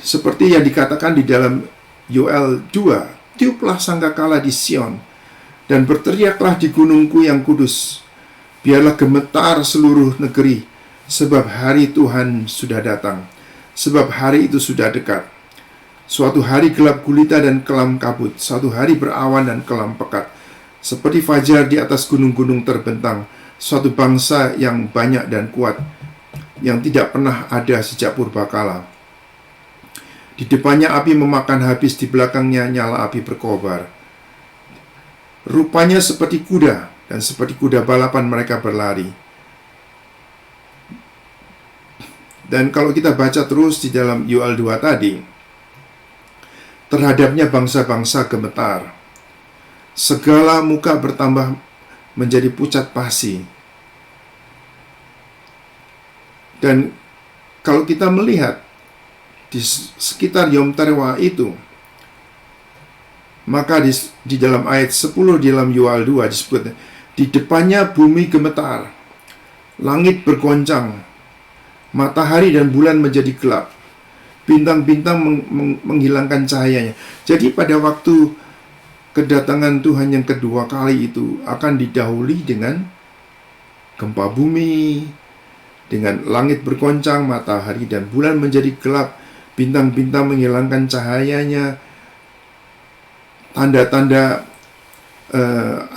[SPEAKER 1] seperti yang dikatakan di dalam Yoel 2, tiuplah sangkakala di Sion, dan berteriaklah di gunungku yang kudus, biarlah gemetar seluruh negeri, sebab hari Tuhan sudah datang, sebab hari itu sudah dekat. Suatu hari gelap gulita dan kelam kabut, suatu hari berawan dan kelam pekat, seperti fajar di atas gunung-gunung terbentang, suatu bangsa yang banyak dan kuat, yang tidak pernah ada sejak purbakala. Di depannya api memakan habis, di belakangnya nyala api berkobar. Rupanya seperti kuda, dan seperti kuda balapan mereka berlari. Dan kalau kita baca terus di dalam Yoel 2 tadi, terhadapnya bangsa-bangsa gemetar, segala muka bertambah menjadi pucat pasi. Dan kalau kita melihat di sekitar Yom Teruah itu, Maka di dalam ayat 10 di dalam Yoel 2 disebut, di depannya bumi gemetar, langit bergoncang, matahari dan bulan menjadi gelap, bintang-bintang menghilangkan cahayanya. Jadi pada waktu kedatangan Tuhan yang kedua kali itu akan didahului dengan gempa bumi, dengan langit bergoncang, matahari dan bulan menjadi gelap, bintang-bintang menghilangkan cahayanya, tanda-tanda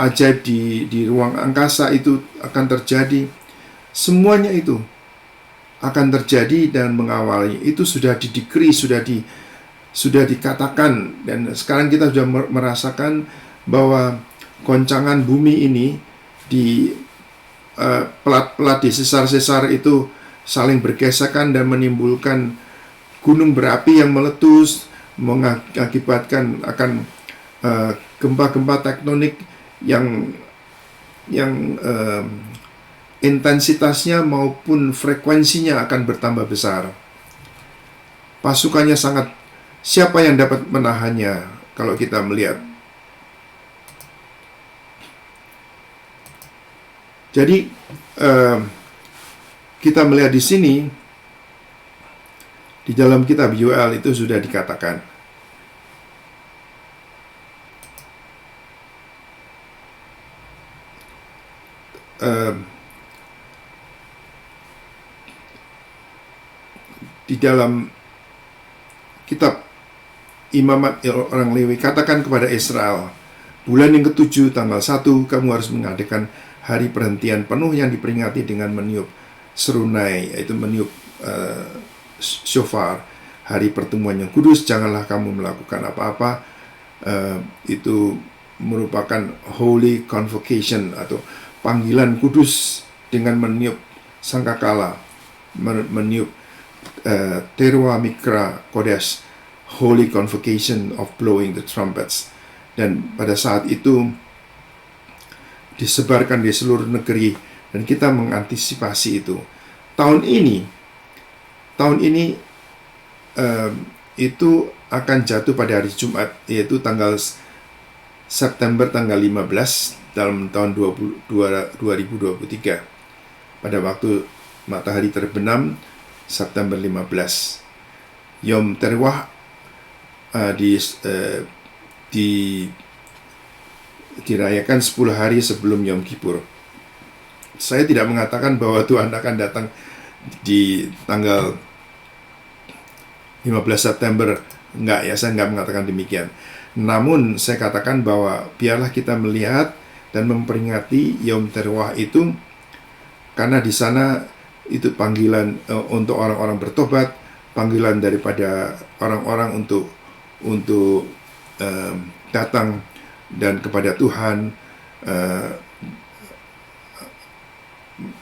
[SPEAKER 1] ajaib di ruang angkasa itu akan terjadi. Semuanya itu akan terjadi dan mengawali. Itu sudah didekri, sudah dikatakan, dan sekarang kita sudah merasakan bahwa goncangan bumi ini di pelat-pelat di sesar-sesar itu saling bergesekan dan menimbulkan gunung berapi yang meletus, mengakibatkan akan gempa-gempa tektonik yang intensitasnya maupun frekuensinya akan bertambah besar. Pasukannya sangat, siapa yang dapat menahannya? Kalau kita melihat, jadi kita melihat di sini di dalam kitab Yoel itu sudah dikatakan, di dalam kitab Imamat orang Lewi, katakan kepada Israel, bulan yang ke-7 tanggal 1 kamu harus mengadakan hari perhentian penuh yang diperingati dengan meniup serunai, yaitu meniup shofar, hari pertemuan yang kudus. Janganlah kamu melakukan apa-apa. Itu merupakan holy convocation atau panggilan kudus dengan meniup sangkakala, meniup Teruah Mikra Kodesh, holy convocation of blowing the trumpets. Dan pada saat itu disebarkan di seluruh negeri, dan kita mengantisipasi itu. Tahun ini itu akan jatuh pada hari Jumat, yaitu tanggal September tanggal 15 dalam tahun 2023, pada waktu matahari terbenam September 15. Yom Teruah dirayakan 10 hari sebelum Yom Kippur. Saya tidak mengatakan bahwa Tuhan akan datang di tanggal 15 September. Enggak ya, saya enggak mengatakan demikian. Namun saya katakan bahwa biarlah kita melihat dan memperingati Yom Teruah itu, karena di sana itu panggilan untuk orang-orang bertobat, panggilan daripada orang-orang untuk datang dan kepada Tuhan,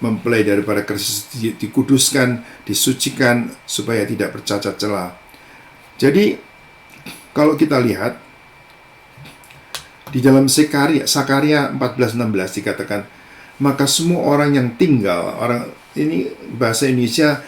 [SPEAKER 1] mempelai daripada Kristus dikuduskan, disucikan supaya tidak bercacat celah. Jadi kalau kita lihat di dalam Sakaria 14:16 dikatakan, maka semua orang yang tinggal, orang ini bahasa Indonesia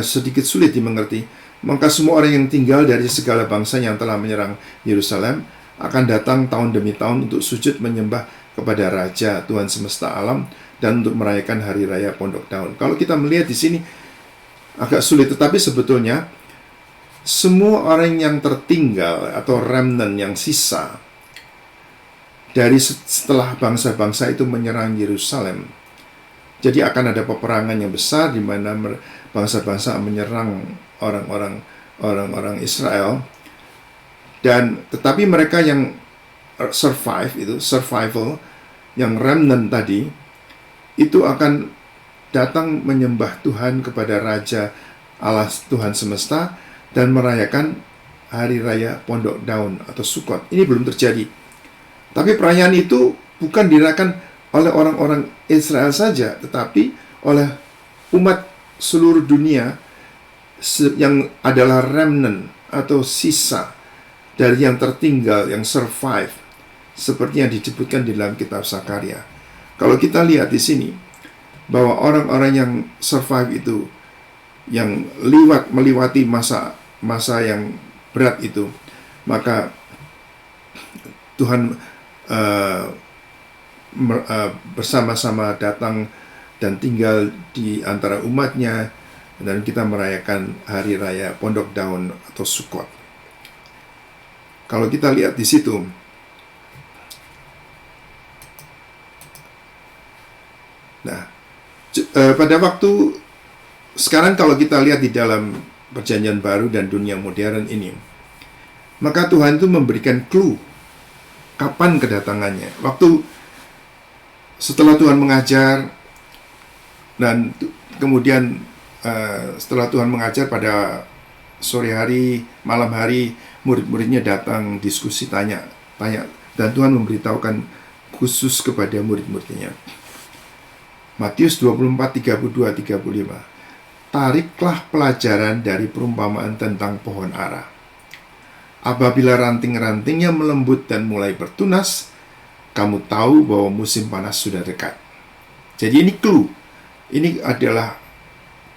[SPEAKER 1] sedikit sulit dimengerti. Maka semua orang yang tinggal dari segala bangsa yang telah menyerang Yerusalem akan datang tahun demi tahun untuk sujud menyembah kepada Raja Tuhan semesta alam dan untuk merayakan hari raya Pondok Daun. Kalau kita melihat di sini agak sulit, tetapi sebetulnya semua orang yang tertinggal atau remnant yang sisa dari setelah bangsa-bangsa itu menyerang Yerusalem, jadi akan ada peperangan yang besar di mana bangsa-bangsa menyerang orang-orang Israel, dan tetapi mereka yang survival, yang remnant tadi, itu akan datang menyembah Tuhan kepada Raja Allah Tuhan semesta dan merayakan hari raya Pondok Daun atau Sukkot. Ini belum terjadi. Tapi perayaan itu bukan dirayakan oleh orang-orang Israel saja, tetapi oleh umat seluruh dunia yang adalah remnant atau sisa dari yang tertinggal, yang survive, seperti yang disebutkan di dalam kitab Sakaria. Kalau kita lihat di sini bahwa orang-orang yang survive itu, yang melewati masa yang berat itu, maka Tuhan bersama-sama datang dan tinggal di antara umatnya, dan kita merayakan hari raya Pondok Daun atau Sukot. Kalau kita lihat di situ, nah, pada waktu sekarang kalau kita lihat di dalam Perjanjian Baru dan dunia modern ini, maka Tuhan itu memberikan clue kapan kedatangannya. Waktu setelah Tuhan mengajar, dan kemudian setelah Tuhan mengajar pada sore hari, malam hari, murid-muridnya datang diskusi, tanya, dan Tuhan memberitahukan khusus kepada murid-muridnya. Matius 24, 32, 35. Tariklah pelajaran dari perumpamaan tentang pohon ara. Apabila ranting-rantingnya melembut dan mulai bertunas, kamu tahu bahwa musim panas sudah dekat. Jadi ini clue. Ini adalah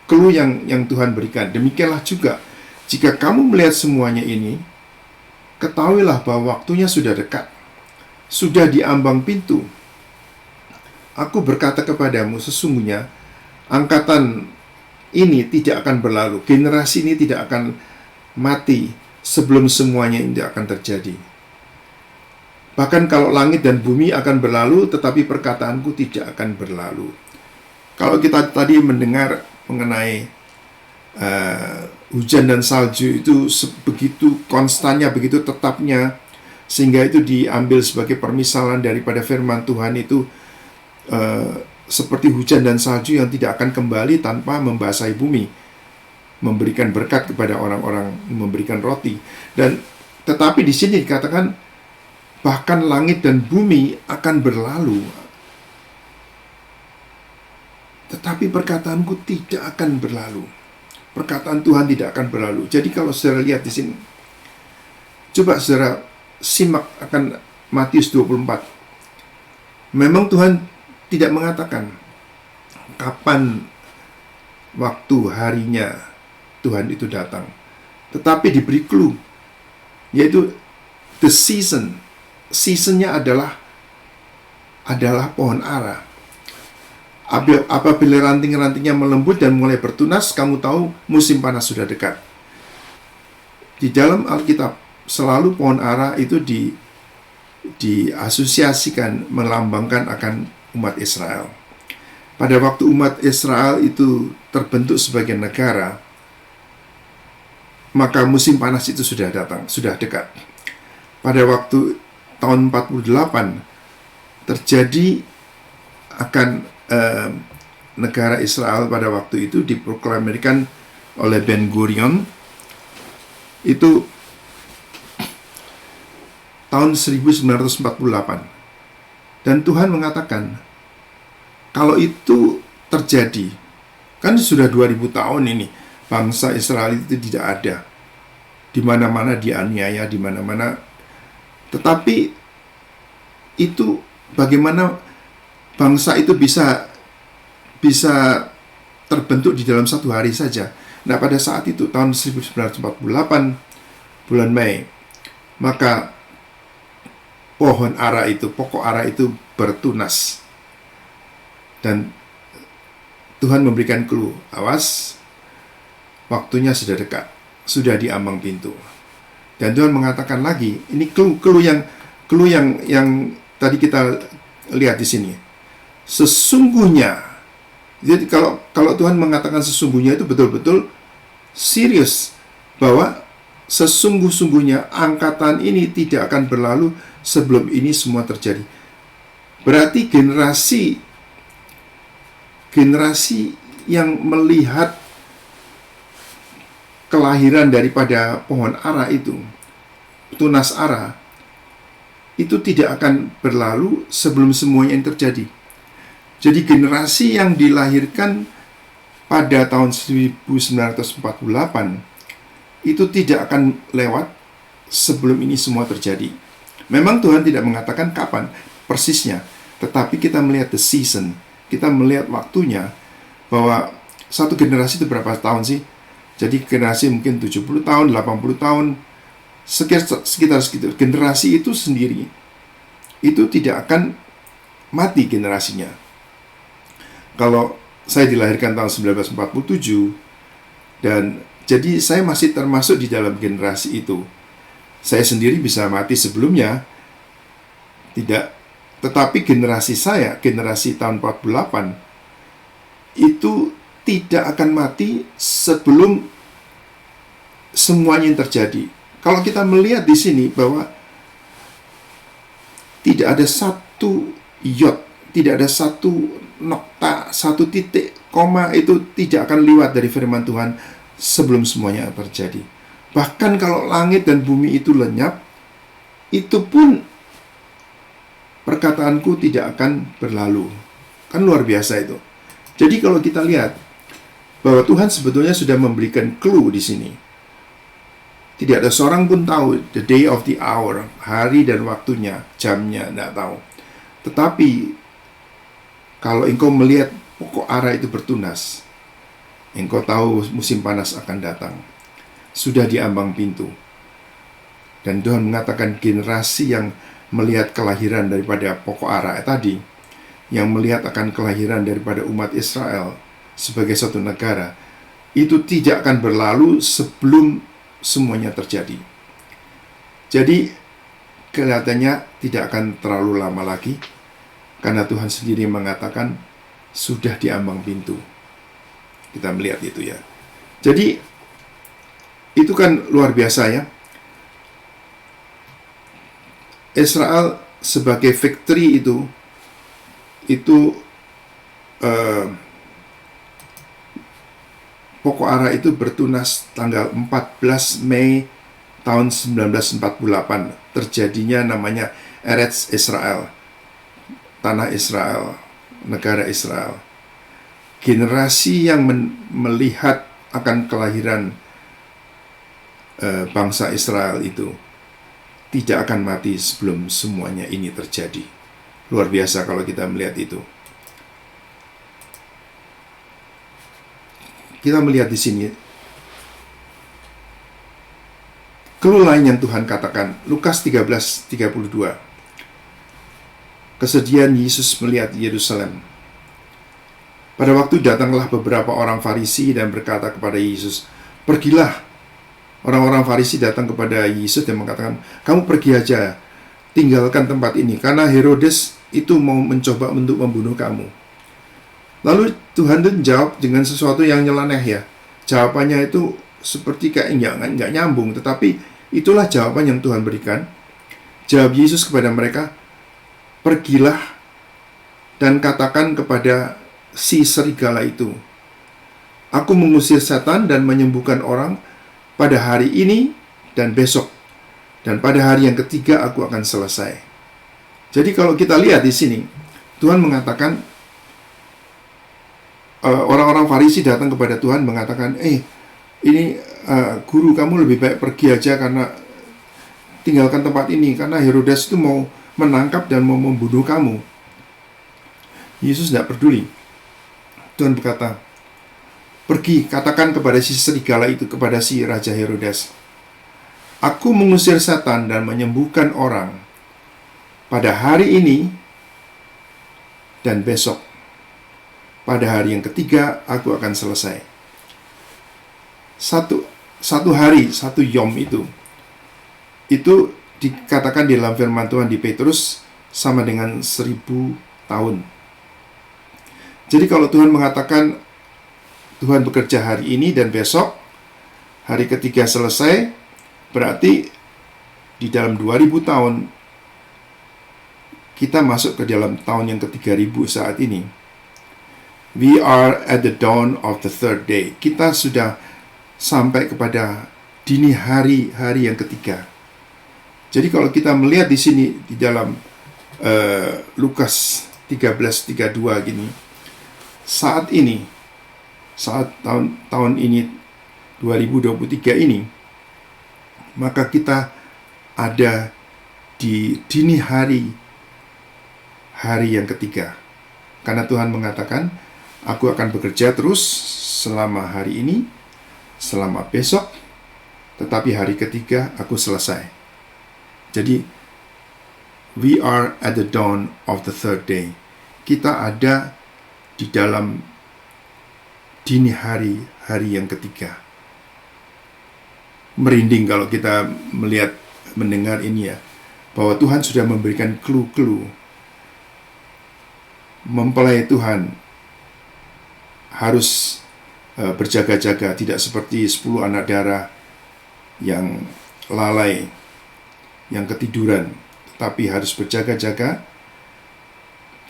[SPEAKER 1] clue yang Tuhan berikan. Demikianlah juga, jika kamu melihat semuanya ini, ketahuilah bahwa waktunya sudah dekat. Sudah di ambang pintu. Aku berkata kepadamu, sesungguhnya angkatan ini tidak akan berlalu. Generasi ini tidak akan mati sebelum semuanya ini akan terjadi. Bahkan kalau langit dan bumi akan berlalu, tetapi perkataanku tidak akan berlalu. Kalau kita tadi mendengar mengenai hujan dan salju itu begitu konstannya, begitu tetapnya, sehingga itu diambil sebagai permisalan daripada firman Tuhan itu, seperti hujan dan salju yang tidak akan kembali tanpa membasahi bumi, memberikan berkat kepada orang-orang, memberikan roti. Dan tetapi di sini dikatakan bahkan langit dan bumi akan berlalu, tetapi perkataanku tidak akan berlalu. Perkataan Tuhan tidak akan berlalu. Jadi kalau saudara lihat di sini, coba saudara simak akan Matius 24. Memang Tuhan tidak mengatakan kapan waktu harinya Tuhan itu datang, tetapi diberi clue, yaitu the season. Seasonnya adalah pohon ara. Apabila ranting-rantingnya melembut dan mulai bertunas, kamu tahu musim panas sudah dekat. Di dalam Alkitab selalu pohon ara itu diasosiasikan, melambangkan akan umat Israel. Pada waktu umat Israel itu terbentuk sebagai negara, maka musim panas itu sudah datang, sudah dekat. Pada waktu tahun 48 terjadi akan negara Israel pada waktu itu diproklamirkan oleh Ben Gurion itu tahun 1948. Dan Tuhan mengatakan, kalau itu terjadi, kan sudah 2000 tahun ini bangsa Israel itu tidak ada, di mana-mana dianiaya, di mana-mana. Tetapi itu bagaimana bangsa itu bisa terbentuk di dalam satu hari saja. Nah, pada saat itu tahun 1948 bulan Mei, maka pohon ara itu, pokok ara itu bertunas. Dan Tuhan memberikan clue, awas, waktunya sudah dekat, sudah di ambang pintu. Dan Tuhan mengatakan lagi, ini clue yang tadi kita lihat di sini. Sesungguhnya, jadi kalau Tuhan mengatakan sesungguhnya itu betul-betul serius, bahwa sesungguh-sungguhnya angkatan ini tidak akan berlalu sebelum ini semua terjadi. Berarti generasi yang melihat kelahiran daripada pohon ara itu, tunas ara, itu tidak akan berlalu sebelum semuanya yang terjadi. Jadi generasi yang dilahirkan pada tahun 1948 itu tidak akan lewat sebelum ini semua terjadi. Memang Tuhan tidak mengatakan kapan persisnya, tetapi kita melihat the season, kita melihat waktunya, bahwa satu generasi itu berapa tahun sih? Jadi generasi mungkin 70 tahun, 80 tahun, sekitar segitu. Generasi itu sendiri itu tidak akan mati generasinya. Kalau saya dilahirkan tahun 1947 dan jadi saya masih termasuk di dalam generasi itu. Saya sendiri bisa mati sebelumnya, tidak. Tetapi generasi saya, generasi tahun 48, itu tidak akan mati sebelum semuanya yang terjadi. Kalau kita melihat di sini bahwa tidak ada satu iot, tidak ada satu nokta, satu titik, koma itu tidak akan lewat dari firman Tuhan sebelum semuanya terjadi. Bahkan kalau langit dan bumi itu lenyap, itu pun perkataanku tidak akan berlalu. Kan luar biasa itu. Jadi kalau kita lihat bahwa Tuhan sebetulnya sudah memberikan clue di sini. Tidak ada seorang pun tahu the day of the hour, hari dan waktunya, jamnya, tidak tahu. Tetapi kalau engkau melihat pokok ara itu bertunas, engkau tahu musim panas akan datang. Sudah di ambang pintu. Dan Tuhan mengatakan generasi yang melihat kelahiran daripada pokok ara tadi, yang melihat akan kelahiran daripada umat Israel sebagai suatu negara, itu tidak akan berlalu sebelum semuanya terjadi. Jadi kelihatannya tidak akan terlalu lama lagi, karena Tuhan sendiri mengatakan sudah di ambang pintu. Kita melihat itu ya. Jadi itu kan luar biasa ya. Israel sebagai victory itu pokok ara itu bertunas tanggal 14 Mei tahun 1948. Terjadinya namanya Eretz Israel, tanah Israel, negara Israel. Generasi yang melihat akan kelahiran bangsa Israel itu tidak akan mati sebelum semuanya ini terjadi. Luar biasa kalau kita melihat itu. Kita melihat di sini clue lain yang Tuhan katakan, Lukas 13:32. Kesedihan Yesus melihat Yerusalem. Pada waktu datanglah beberapa orang Farisi dan berkata kepada Yesus, "Pergilah." Orang-orang Farisi datang kepada Yesus dan mengatakan, "Kamu pergi aja, tinggalkan tempat ini, karena Herodes itu mau mencoba untuk membunuh kamu." Lalu Tuhan itu jawab dengan sesuatu yang nyeleneh ya. Jawabannya itu seperti kayak nggak nyambung, tetapi itulah jawaban yang Tuhan berikan. Jawab Yesus kepada mereka, "Pergilah dan katakan kepada si serigala itu, aku mengusir setan dan menyembuhkan orang pada hari ini dan besok, dan pada hari yang ketiga aku akan selesai." Jadi kalau kita lihat di sini, Tuhan mengatakan, orang-orang Farisi datang kepada Tuhan mengatakan, guru, kamu lebih baik pergi aja, karena tinggalkan tempat ini, karena Herodes itu mau menangkap dan mau membunuh kamu. Yesus tidak peduli. Tuhan berkata, "Pergi, katakan kepada si serigala itu, kepada si Raja Herodes, aku mengusir setan dan menyembuhkan orang pada hari ini dan besok. Pada hari yang ketiga aku akan selesai." Satu hari, satu yom itu dikatakan di dalam firman Tuhan di Petrus sama dengan 1000 tahun. Jadi kalau Tuhan mengatakan Tuhan bekerja hari ini dan besok, hari ketiga selesai, berarti di dalam 2000 tahun kita masuk ke dalam tahun yang ke-3000 saat ini. We are at the dawn of the third day. Kita sudah sampai kepada dini hari yang ketiga. Jadi kalau kita melihat di sini di dalam Lukas 13:32 gini, saat tahun ini 2023 ini, maka kita ada di dini hari yang ketiga. Karena Tuhan mengatakan, aku akan bekerja terus selama hari ini, selama besok, tetapi hari ketiga aku selesai. Jadi, we are at the dawn of the third day. Kita ada di dalam dini hari yang ketiga. Merinding kalau kita mendengar ini ya, bahwa Tuhan sudah memberikan clue-clue. Mempelai Tuhan harus berjaga-jaga, tidak seperti 10 anak darah yang lalai, yang ketiduran, tapi harus berjaga-jaga.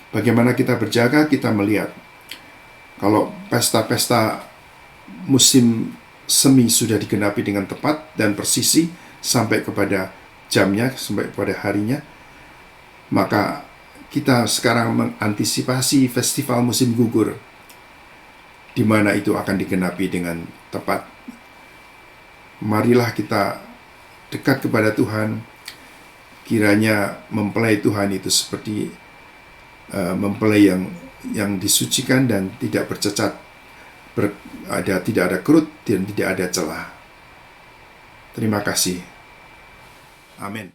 [SPEAKER 1] Bagaimana kita berjaga? Kita melihat kalau pesta-pesta musim semi sudah digenapi dengan tepat dan presisi sampai kepada jamnya, sampai kepada harinya, maka kita sekarang mengantisipasi festival musim gugur, di mana itu akan digenapi dengan tepat. Marilah kita dekat kepada Tuhan. Kiranya mempelai Tuhan itu seperti mempelai yang disucikan dan tidak bercacat, tidak ada kerut dan tidak ada celah. Terima kasih. Amin.